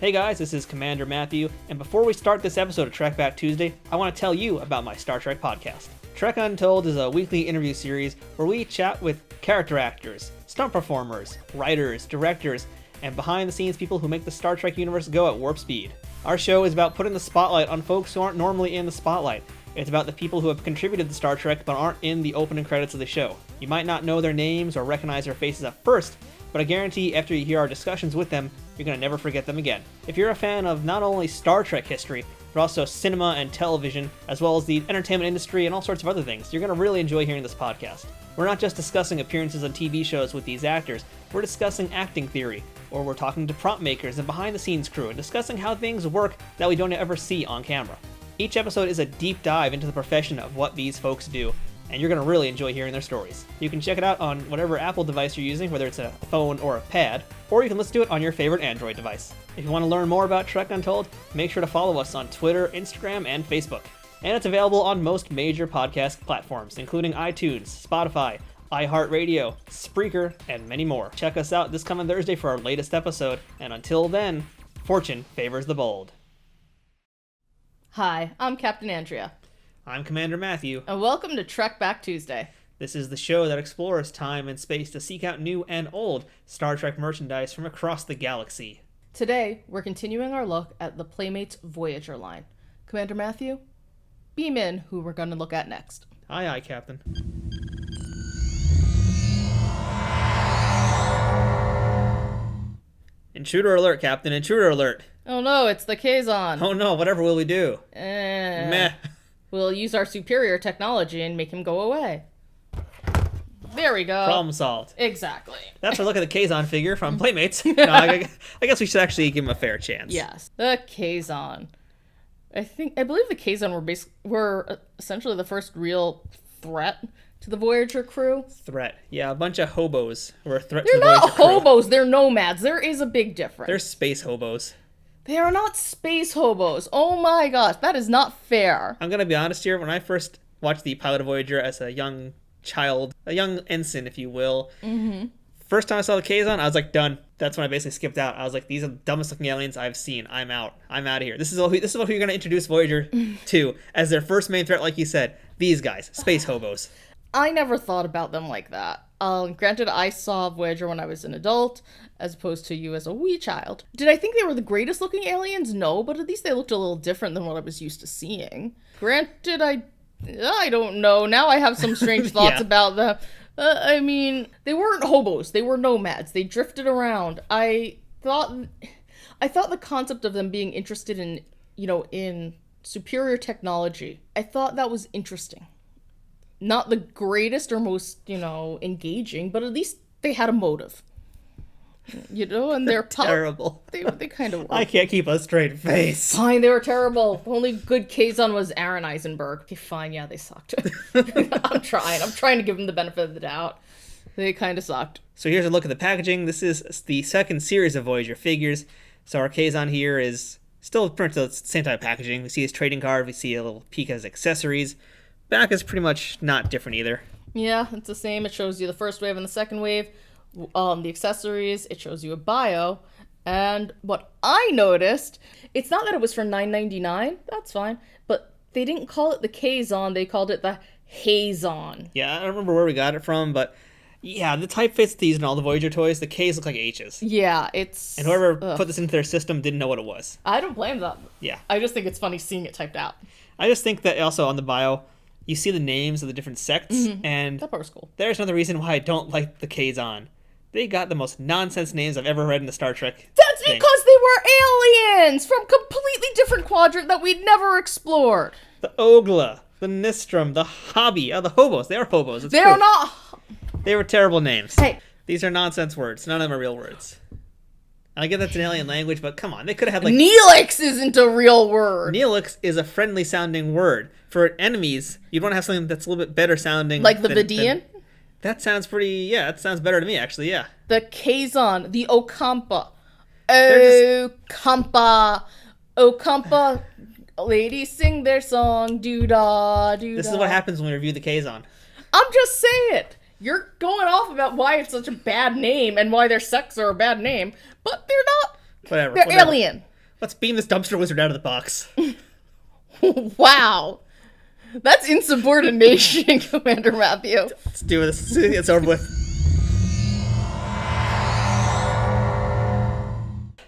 Hey guys, this is Commander Matthew, and before we start this episode of TREKBACK Tuesday, I want to tell you about my Star Trek podcast. Trek Untold is a weekly interview series where we chat with character actors, stunt performers, writers, directors, and behind-the-scenes people who make the Star Trek universe go at warp speed. Our show is about putting the spotlight on folks who aren't normally in the spotlight. It's about the people who have contributed to Star Trek but aren't in the opening credits of the show. You might not know their names or recognize their faces at first, but I guarantee after you hear our discussions with them, you're going to never forget them again. If you're a fan of not only Star Trek history, but also cinema and television, as well as the entertainment industry and all sorts of other things, you're going to really enjoy hearing this podcast. We're not just discussing appearances on TV shows with these actors, we're discussing acting theory, or we're talking to prop makers and behind-the-scenes crew and discussing how things work that we don't ever see on camera. Each episode is a deep dive into the profession of what these folks do, and you're going to really enjoy hearing their stories. You can check it out on whatever Apple device you're using, whether it's a phone or a pad, or you can listen to it on your favorite Android device. If you want to learn more about Trek Untold, make sure to follow us on Twitter, Instagram, and Facebook. And it's available on most major podcast platforms, including iTunes, Spotify, iHeartRadio, Spreaker, and many more. Check us out this coming Thursday for our latest episode, and until then, fortune favors the bold. Hi, I'm Captain Andrea. I'm Commander Matthew. And welcome to TREKBACK Tuesday. This is the show that explores time and space to seek out new and old Star Trek merchandise from across the galaxy. Today, we're continuing our look at the Playmates Voyager line. Commander Matthew, beam in who we're going to look at next. Aye, aye, Captain. Intruder alert, Captain. Intruder alert. Oh no, it's the Kaizon. Oh no, whatever will we do? Meh. We'll use our superior technology and make him go away. There we go. Problem solved. Exactly. That's a look at the Kaizon figure from Playmates. No, I guess we should actually give him a fair chance. Yes, the Kaizon. I believe the Kaizon were essentially the first real threat to the Voyager crew. Threat. Yeah, a bunch of hobos were a threat They're to the Voyager not crew. hobos, they're nomads. There is a big difference. They're space hobos. They are not space hobos. Oh my gosh, that is not fair. I'm gonna be honest here. When I first watched the pilot of Voyager as a young child, a young ensign, if you will, first time I saw the Kazon, I was like, done. That's when I basically skipped out. I was like, these are the dumbest looking aliens I've seen. I'm out. I'm out of here. This is what you're gonna introduce Voyager to as their first main threat, like you said. These guys, space hobos. I never thought about them like that. Granted, I saw Voyager when I was an adult, as opposed to you as a wee child. Did I think they were the greatest looking aliens? No, but at least they looked a little different than what I was used to seeing. Granted, I don't know. Now I have some strange thoughts about them. I mean, they weren't hobos. They were nomads. They drifted around. I thought the concept of them being interested in, in superior technology, I thought that was interesting. Not the greatest or most, engaging, but at least they had a motive. And they're terrible. They kind of were. I can't keep a straight face. Fine, they were terrible. The only good Kaizon was Aaron Eisenberg. Okay, fine, yeah, they sucked. I'm trying to give them the benefit of the doubt. They kind of sucked. So here's a look at the packaging. This is the second series of Voyager figures. So our Kaizon here is still pretty much the same type of packaging. We see his trading card. We see a little peek at his accessories. Back is pretty much not different either. Yeah, it's the same. It shows you the first wave and the second wave. The accessories, it shows you a bio. And what I noticed, it's not that it was for $9.99. That's fine. But they didn't call it the Kaizon. They called it the Hazon. Yeah, I don't remember where we got it from, but yeah, the typeface these in all the Voyager toys, the K's look like H's. Yeah, it's... And whoever put this into their system didn't know what it was. I don't blame them. Yeah. I just think it's funny seeing it typed out. I just think that also on the bio, you see the names of the different sects, and that part was cool. There's another reason why I don't like the Kaizon. They got the most nonsense names I've ever read in the Star Trek That's thing. Because they were aliens from completely different quadrant that we'd never explored. The Ogla, the Nistrum, the Hobby, the hobos. They are hobos. They are not... They were terrible names. Hey. These are nonsense words. None of them are real words. And I get that's an alien language, but come on. They could have had Neelix isn't a real word. Neelix is a friendly sounding word. For enemies, you'd want to have something that's a little bit better sounding. Like the Vidian? That sounds that sounds better to me, actually, yeah. The Kaizon, the Okampa. Okampa, ladies sing their song, doo-da, doo-da. This is what happens when we review the Kaizon. I'm just saying. You're going off about why it's such a bad name and why their sects are a bad name, but they're not. Whatever. They're alien. Let's beam this dumpster wizard out of the box. Wow. That's insubordination, Commander Matthew. Let's do this. It's over with.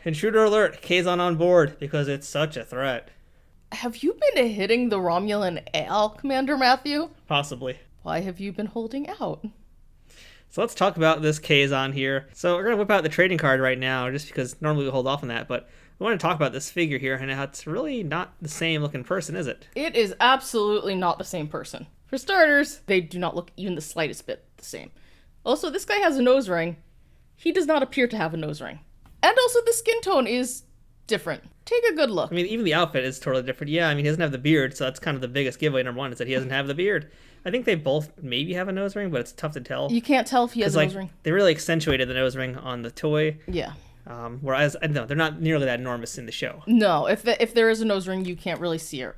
Intruder alert, Kaizon on board, because it's such a threat. Have you been hitting the Romulan ale, Commander Matthew? Possibly. Why have you been holding out? So let's talk about this Kaizon here. So we're going to whip out the trading card right now, just because normally we hold off on that, but we want to talk about this figure here, and how it's really not the same looking person, is it? It is absolutely not the same person. For starters, they do not look even the slightest bit the same. Also, this guy has a nose ring. He does not appear to have a nose ring. And also, the skin tone is different. Take a good look. I mean, even the outfit is totally different. Yeah, I mean, he doesn't have the beard, so that's kind of the biggest giveaway, number one, is that he doesn't have the beard. I think they both maybe have a nose ring, but it's tough to tell. You can't tell if he has a nose ring. They really accentuated the nose ring on the toy. Yeah. Whereas, no, they're not nearly that enormous in the show. No, if there is a nose ring, you can't really see her.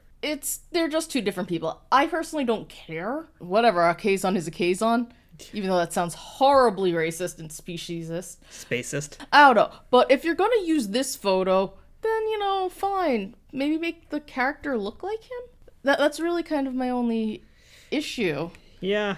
They're just two different people. I personally don't care. Whatever, a Kaizon is a Kaizon. Even though that sounds horribly racist and speciesist. Spacist. I don't know. But if you're going to use this photo, then, fine. Maybe make the character look like him? That's really kind of my only issue. Yeah.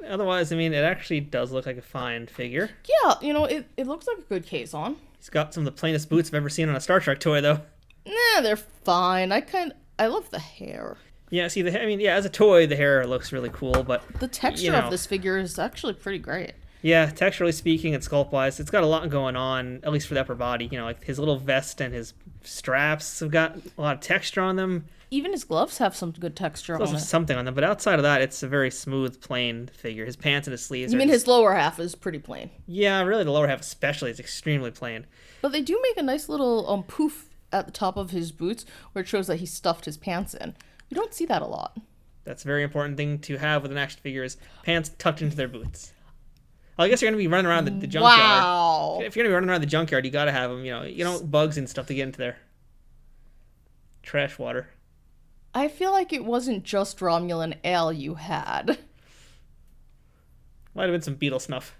Otherwise, I mean, it actually does look like a fine figure. Yeah, it looks like a good Kaizon. He's got some of the plainest boots I've ever seen on a Star Trek toy, though. Nah, they're fine. I love the hair. Yeah, see, as a toy, the hair looks really cool, but... The texture of this figure is actually pretty great. Yeah, texturally speaking and sculpt-wise, it's got a lot going on, at least for the upper body. Like his little vest and his straps have got a lot of texture on them. Even his gloves have some good texture on it. Something on them, but outside of that, it's a very smooth, plain figure. His pants and his sleeves his lower half is pretty plain? Yeah, really, the lower half especially is extremely plain. But they do make a nice little poof at the top of his boots, where it shows that he stuffed his pants in. We don't see that a lot. That's a very important thing to have with an action figure, is pants tucked into their boots. Well, I guess you're going to be running around the junkyard. Wow. If you're going to be running around the junkyard, you got to have them, bugs and stuff to get into there. Trash water. I feel like it wasn't just Romulan ale you had. Might have been some beetle snuff.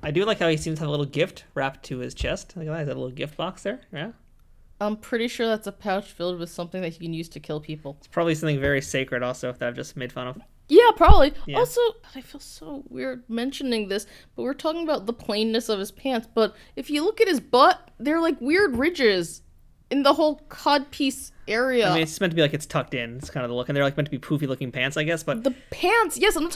I do like how he seems to have a little gift wrapped to his chest. Look at that, he's got a little gift box there. Yeah. I'm pretty sure that's a pouch filled with something that you can use to kill people. It's probably something very sacred also that I've just made fun of. Yeah, probably. Yeah. Also, I feel so weird mentioning this, but we're talking about the plainness of his pants. But if you look at his butt, they're like weird ridges in the whole codpiece area. I mean, it's meant to be like it's tucked in. It's kind of the look, and they're like meant to be poofy looking pants, I guess. But the pants, yes, I'm not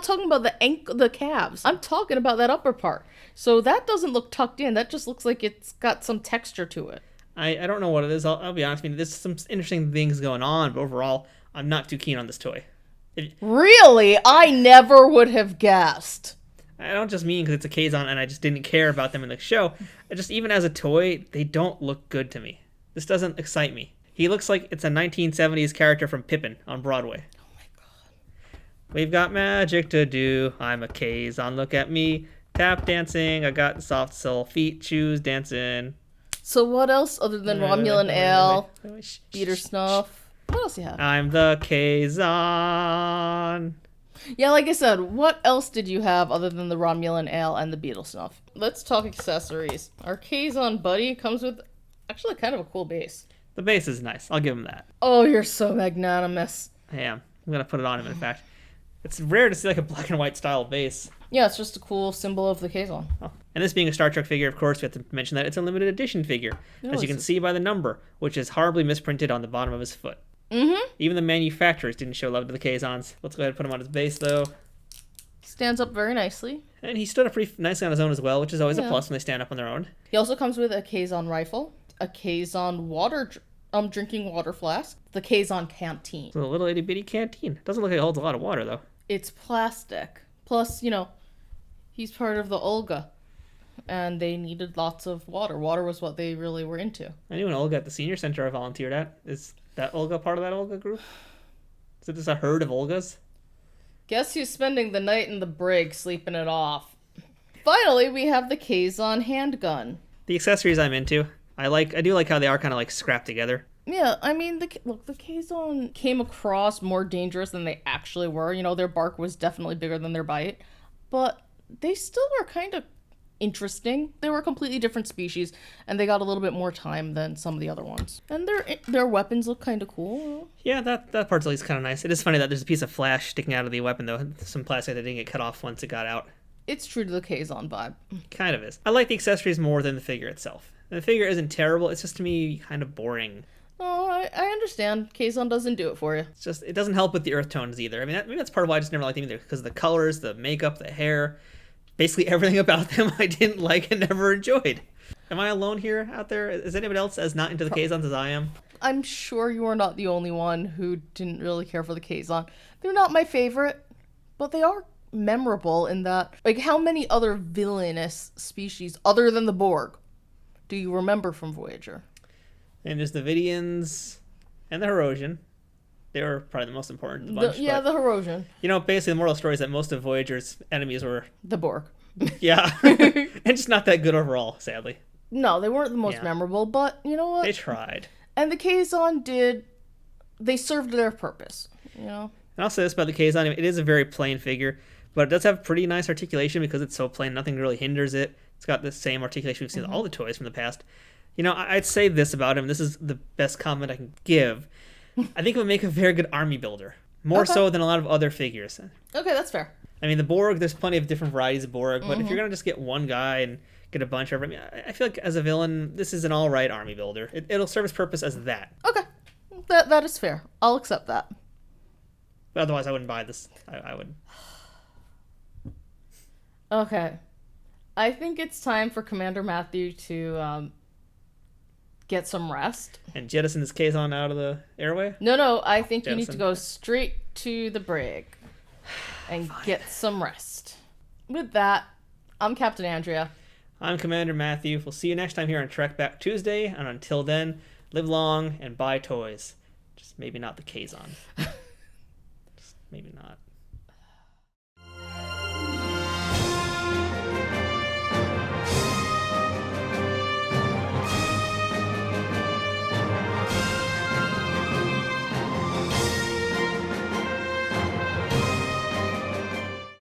talking about the calves. I'm talking about that upper part. So that doesn't look tucked in. That just looks like it's got some texture to it. I don't know what it is. I'll be honest. I mean, there's some interesting things going on, but overall, I'm not too keen on this toy. Really? I never would have guessed. I don't just mean because it's a Kaizon and I just didn't care about them in the show. Even as a toy, they don't look good to me. This doesn't excite me. He looks like it's a 1970s character from Pippin on Broadway. Oh my god. We've got magic to do. I'm a Kaizon. Look at me. Tap dancing. I got soft sole feet. Shoes dancing. So what else other than Romulan ale, beater snuff? What else do you have? I'm the Kaizon. Yeah, like I said, what else did you have other than the Romulan ale and the beetle snuff? Let's talk accessories. Our Kaizon buddy comes with actually kind of a cool base. The base is nice. I'll give him that. Oh, you're so magnanimous. I am. I'm going to put it on him, in fact. It's rare to see like a black and white style base. Yeah, it's just a cool symbol of the Kaizon. Oh. And this being a Star Trek figure, of course, we have to mention that it's a limited edition figure, as you can see by the number, which is horribly misprinted on the bottom of his foot. Mm-hmm. Even the manufacturers didn't show love to the Kaizons. Let's go ahead and put him on his base, though. Stands up very nicely. And he stood up pretty nicely on his own as well, which is always a plus when they stand up on their own. He also comes with a Kaizon rifle, a Kaizon drinking water flask, the Kaizon Canteen. It's a little itty-bitty canteen. Doesn't look like it holds a lot of water, though. It's plastic. Plus, he's part of the Olga. And they needed lots of water. Water was what they really were into. I knew an Olga at the senior center I volunteered at. Is that Olga part of that Olga group? Is it just a herd of Olgas? Guess who's spending the night in the brig sleeping it off? Finally, we have the Kaizon Handgun. The accessories I'm into. I do like how they are kind of like scrapped together. Yeah, I mean, the Kaizon came across more dangerous than they actually were. Their bark was definitely bigger than their bite. But they still were kind of interesting. They were a completely different species, and they got a little bit more time than some of the other ones. And their weapons look kind of cool. Yeah, that part's at least kind of nice. It is funny that there's a piece of flash sticking out of the weapon, though. Some plastic that didn't get cut off once it got out. It's true to the Kaizon vibe. Kind of is. I like the accessories more than the figure itself. The figure isn't terrible. It's just, to me, kind of boring. Oh, I understand. Kaizon doesn't do it for you. It's just, it doesn't help with the earth tones either. I mean, maybe that's part of why I just never liked them either, because the colors, the makeup, the hair, basically everything about them I didn't like and never enjoyed. Am I alone here out there? Is anybody else as not into the Kaizons as I am? I'm sure you are not the only one who didn't really care for the Kaizon. They're not my favorite, but they are memorable in that, like, how many other villainous species other than the Borg do you remember from Voyager? And there's the Vidians and the Herosian. They were probably the most important bunch. The Herosian. You know, basically the moral of the story is that most of Voyager's enemies were... The Borg. Yeah. And just not that good overall, sadly. No, they weren't the most memorable, but you know what? They tried. And the Kaizon did... They served their purpose, you know? And I'll say this about the Kaizon. It is a very plain figure, but it does have pretty nice articulation because it's so plain. Nothing really hinders it. It's got the same articulation we've seen in all the toys from the past. You know, I'd say this about him. This is the best comment I can give. I think it would make a very good army builder. More so than a lot of other figures. Okay, that's fair. I mean, the Borg, there's plenty of different varieties of Borg, but if you're going to just get one guy and get a bunch of them, I feel like as a villain, this is an alright army builder. It'll serve its purpose as that. Okay. That is fair. I'll accept that. But otherwise, I wouldn't buy this. I wouldn't. Okay. I think it's time for Commander Matthew to get some rest. And jettison this Kaizon out of the airway? No, I think you need to go straight to the brig and get some rest. With that, I'm Captain Andrea. I'm Commander Matthew. We'll see you next time here on Trek Back Tuesday, and until then, live long and buy toys. Just maybe not the Kaizon. Just maybe not.